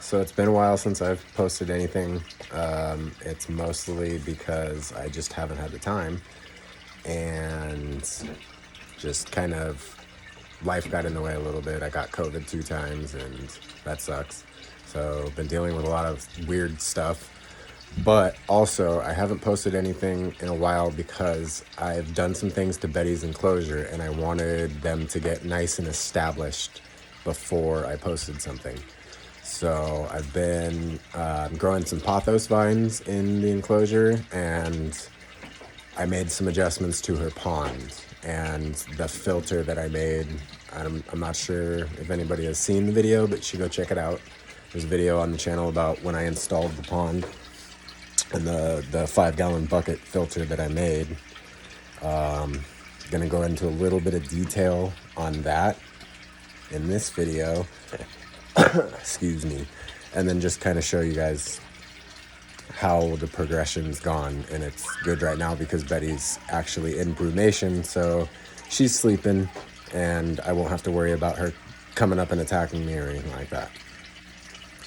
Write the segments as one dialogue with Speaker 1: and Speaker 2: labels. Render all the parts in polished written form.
Speaker 1: So it's been a while since I've posted anything. It's mostly because I just haven't had the time, and just kind of life got in the way a little bit. I got COVID 2 times, and that sucks. So been dealing with a lot of weird stuff. But also, I haven't posted anything in a while because I've done some things to Betty's enclosure, and I wanted them to get nice and established before I posted something. So I've been growing some pothos vines in the enclosure, and I made some adjustments to her pond and the filter that I made. I'm not sure if anybody has seen the video, but you should go check it out. There's a video on the channel about when I installed the pond and the 5-gallon bucket filter that I made. Gonna go into a little bit of detail on that in this video. Excuse me. And then just kind of show you guys how the progression's gone. And it's good right now because Betty's actually in brumation, so she's sleeping and I won't have to worry about her coming up and attacking me or anything like that.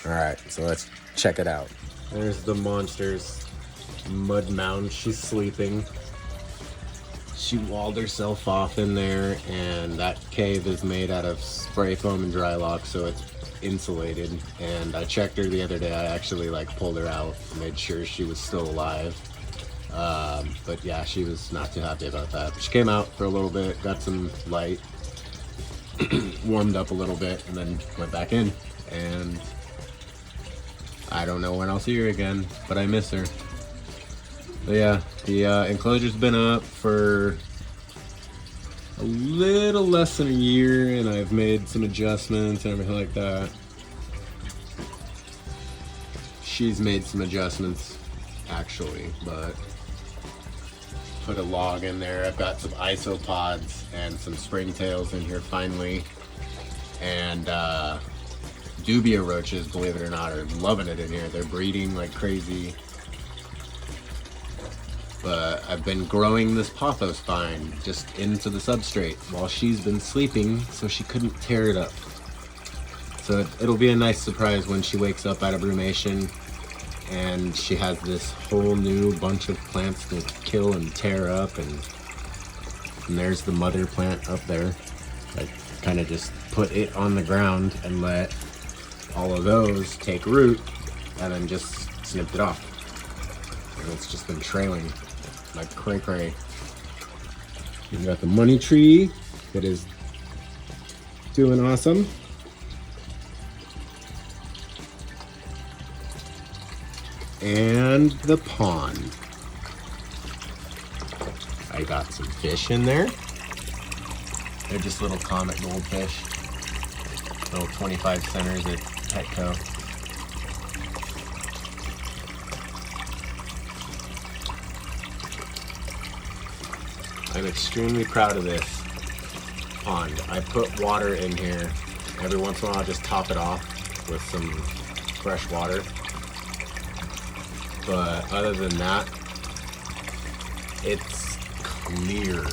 Speaker 1: All right, so let's check it out. There's the monster's mud mound. She's sleeping. She walled herself off in there, and that cave is made out of spray foam and dry lock, so it's insulated. And I checked her the other day. I actually pulled her out, made sure she was still alive. But yeah, she was not too happy about that. But she came out for a little bit, got some light, warmed up a little bit, and then went back in. And I don't know when I'll see her again, but I miss her. But yeah, the enclosure's been up for a little less than a year, and I've made some adjustments and everything like that. She's made some adjustments, actually, but put a log in there. I've got some isopods and some springtails in here finally. And dubia roaches, believe it or not, are loving it in here. They're breeding like crazy. But I've been growing this pothos vine just into the substrate while she's been sleeping, so she couldn't tear it up. So it'll be a nice surprise when she wakes up out of brumation and she has this whole new bunch of plants to kill and tear up. And there's the mother plant up there. I kind of just put it on the ground and let all of those take root, and then just snipped it off. And it's just been trailing like cray cray. We've got the money tree that is doing awesome. And the pond. I got some fish in there. They're just little comet goldfish. Little 25 centers at Petco. I'm extremely proud of this pond. I put water in here. Every once in a while, I'll just top it off with some fresh water. But other than that, it's clear.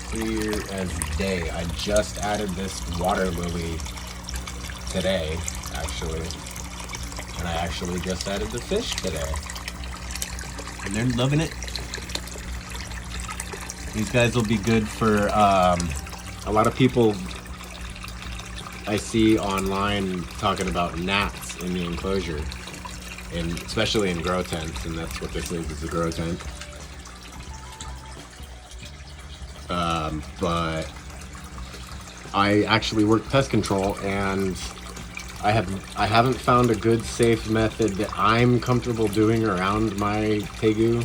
Speaker 1: Clear as day. I just added this water lily today, actually. And I actually just added the fish today. And they're loving it. These guys will be good for a lot of people I see online talking about gnats in the enclosure, and especially in grow tents, and that's what this is a grow tent. But I actually work pest control, and I haven't found a good safe method that I'm comfortable doing around my tegu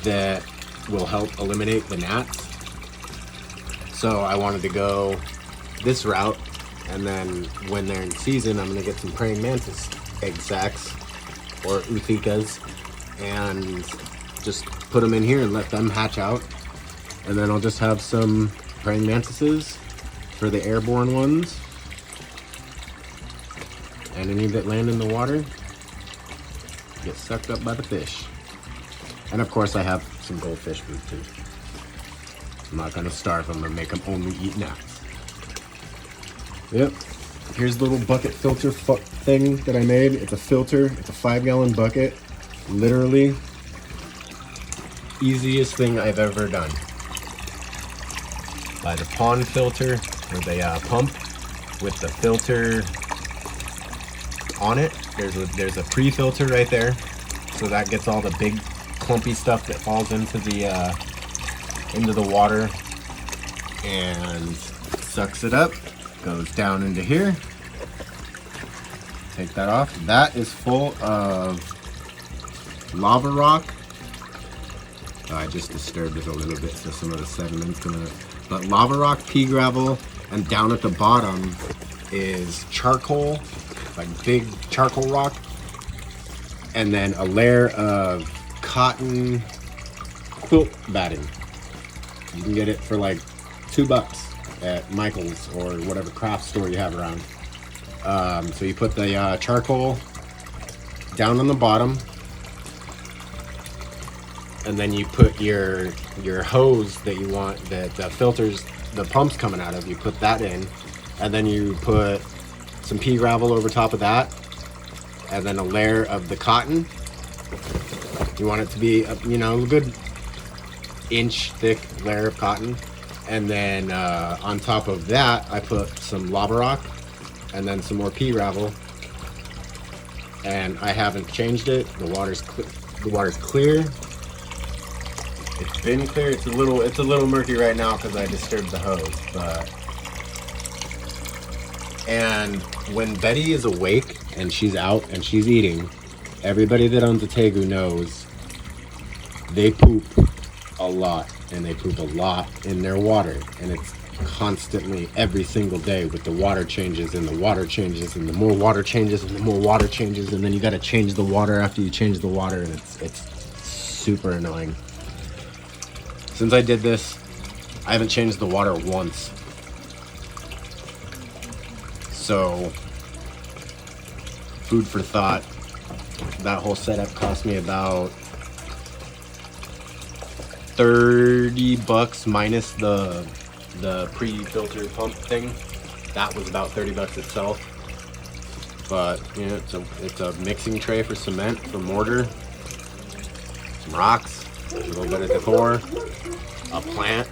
Speaker 1: that will help eliminate the gnats. So I wanted to go this route, and then when they're in season, I'm gonna get some praying mantis egg sacs or uthikas and just put them in here and let them hatch out. And then I'll just have some praying mantises for the airborne ones, and any that land in the water get sucked up by the fish. And of course I have some goldfish food too. I'm not gonna starve them and make them only eat gnats. Yep, Here's the little bucket filter thing that I made. It's a filter. It's a 5-gallon bucket. Literally, easiest thing I've ever done. By the pond filter, or the pump with the filter on it. There's a pre-filter right there, so that gets all the big clumpy stuff that falls into the water and sucks it up. Goes down into here. Take that off. That is full of lava rock. Oh, I just disturbed it a little bit, so some of the sediment's gonna. But lava rock, pea gravel, and down at the bottom is charcoal, like big charcoal rock, and then a layer of cotton quilt batting. You can get it for like $2 at Michael's or whatever craft store you have around. So you put the charcoal down on the bottom, and then you put your hose that you want, that the filters, the pump's coming out of, you put that in, and then you put some pea gravel over top of that, and then a layer of the cotton. You want it to be, you know, a good inch thick layer of cotton. And then on top of that, I put some lava rock and then some more pea gravel. And I haven't changed it. The water's clear. It's been clear. It's a little murky right now because I disturbed the hose. And when Betty is awake and she's out and she's eating, everybody that owns a tegu knows they poop a lot. And they poop a lot in their water, and it's constantly every single day with the water changes and the water changes and the more water changes and the more water changes, and then you got to change the water after you change the water, and it's super annoying. Since I did this, I haven't changed the water once. So, food for thought. That whole setup cost me about $30 minus the pre-filter pump thing. That was about $30 itself. But you know, it's a mixing tray for cement, for mortar, some rocks, a little bit of decor, a plant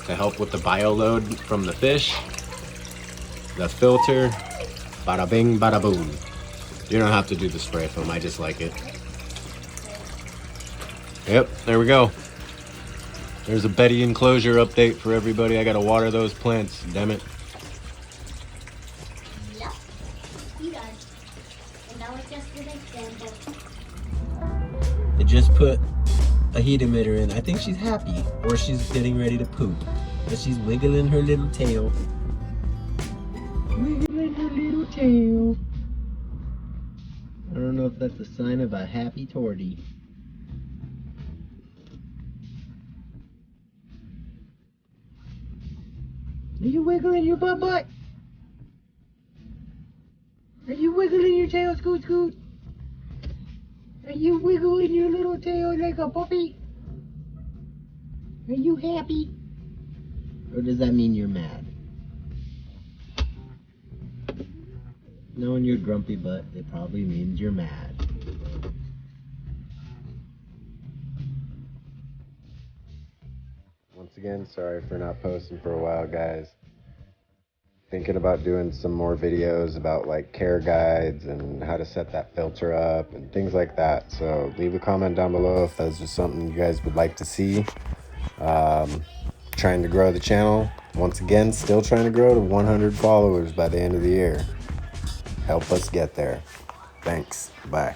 Speaker 1: to help with the bio load from the fish, the filter, bada bing, bada boom. You don't have to do the spray foam, I just like it. Yep, there we go. There's a Betty enclosure update for everybody. I gotta water those plants, damn it.
Speaker 2: Yep, he does. And that was just an example.
Speaker 3: I just put a heat emitter in. I think she's happy, or she's getting ready to poop. But she's wiggling her little tail. Wiggling her little tail. I don't know if that's a sign of a happy tortie. Are you wiggling your butt? Are you wiggling your tail, Scoot Scoot? Are you wiggling your little tail like a puppy? Are you happy? Or does that mean you're mad? Knowing your grumpy butt, it probably means you're mad.
Speaker 1: Once again, sorry for not posting for a while, guys. Thinking about doing some more videos about like care guides and how to set that filter up and things like that. So leave a comment down below if that's just something you guys would like to see. Trying to grow the channel. Once again, still trying to grow to 100 followers by the end of the year. Help us get there. Thanks. Bye.